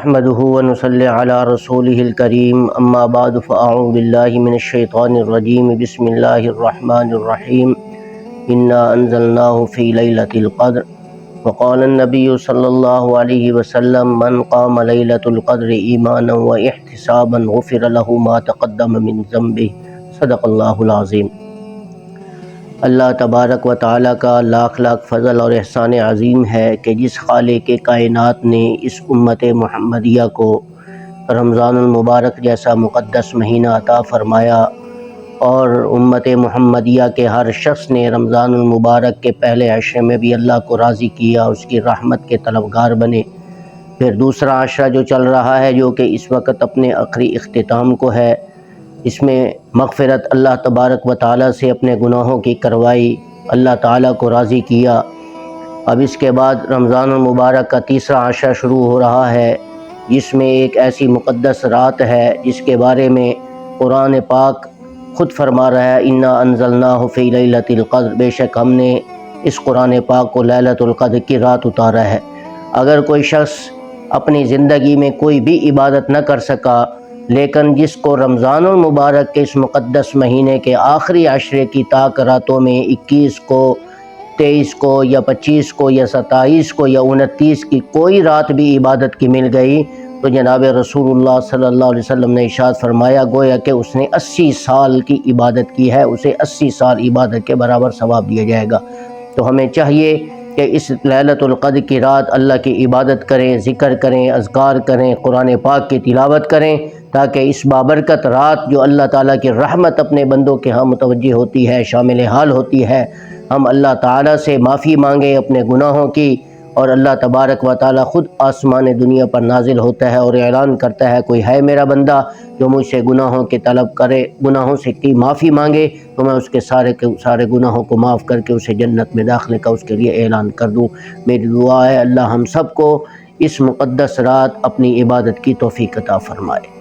نحمده ونصلي على رسوله الكريم اما بعد فاعوذ بالله من الشيطان الرجيم بسم الله الرحمن الرحيم انا انزلناه في ليلة القدر وقال النبي صلى الله عليه وسلم من قام ليلة القدر ایمانا واحتسابا غفر له ما تقدم من ذنبه صدق اللہ العظیم۔ اللہ تبارک و تعالیٰ کا لاکھ لاکھ فضل اور احسان عظیم ہے کہ جس خالق کائنات نے اس امت محمدیہ کو رمضان المبارک جیسا مقدس مہینہ عطا فرمایا، اور امت محمدیہ کے ہر شخص نے رمضان المبارک کے پہلے عشرے میں بھی اللہ کو راضی کیا، اس کی رحمت کے طلبگار بنے۔ پھر دوسرا عشرہ جو چل رہا ہے، جو کہ اس وقت اپنے آخری اختتام کو ہے، اس میں مغفرت اللہ تبارک و تعالیٰ سے اپنے گناہوں کی کروائی، اللہ تعالیٰ کو راضی کیا۔ اب اس کے بعد رمضان المبارک کا تیسرا عشرہ شروع ہو رہا ہے، جس میں ایک ایسی مقدس رات ہے جس کے بارے میں قرآن پاک خود فرما رہا ہے انا انزلناہ فی لیلۃ القدر، بے شک ہم نے اس قرآن پاک کو لیلۃ القدر کی رات اتارا ہے۔ اگر کوئی شخص اپنی زندگی میں کوئی بھی عبادت نہ کر سکا، لیکن جس کو رمضان المبارک کے اس مقدس مہینے کے آخری عشرے کی طاق راتوں میں 21 کو، 23 کو یا 25 کو یا 27 کو یا 29 کی کوئی رات بھی عبادت کی مل گئی، تو جناب رسول اللہ صلی اللہ علیہ وسلم نے ارشاد فرمایا گویا کہ اس نے 80 سال کی عبادت کی ہے، اسے 80 سال عبادت کے برابر ثواب دیا جائے گا۔ تو ہمیں چاہیے کہ اس لیلۃ القدر کی رات اللہ کی عبادت کریں، ذکر کریں، اذکار کریں، قرآن پاک کی تلاوت کریں، تاکہ اس بابرکت رات جو اللہ تعالیٰ کی رحمت اپنے بندوں کے ہاں متوجہ ہوتی ہے، شامل حال ہوتی ہے، ہم اللہ تعالیٰ سے معافی مانگیں اپنے گناہوں کی، اور اللہ تبارک و تعالیٰ خود آسمان دنیا پر نازل ہوتا ہے اور اعلان کرتا ہے کوئی ہے میرا بندہ جو مجھ سے گناہوں کی طلب کرے، گناہوں سے کی معافی مانگے، تو میں اس کے سارے گناہوں کو معاف کر کے اسے جنت میں داخلے کا اس کے لیے اعلان کر دوں۔ میری دعا ہے اللہ ہم سب کو اس مقدس رات اپنی عبادت کی توفیق عطا فرمائے۔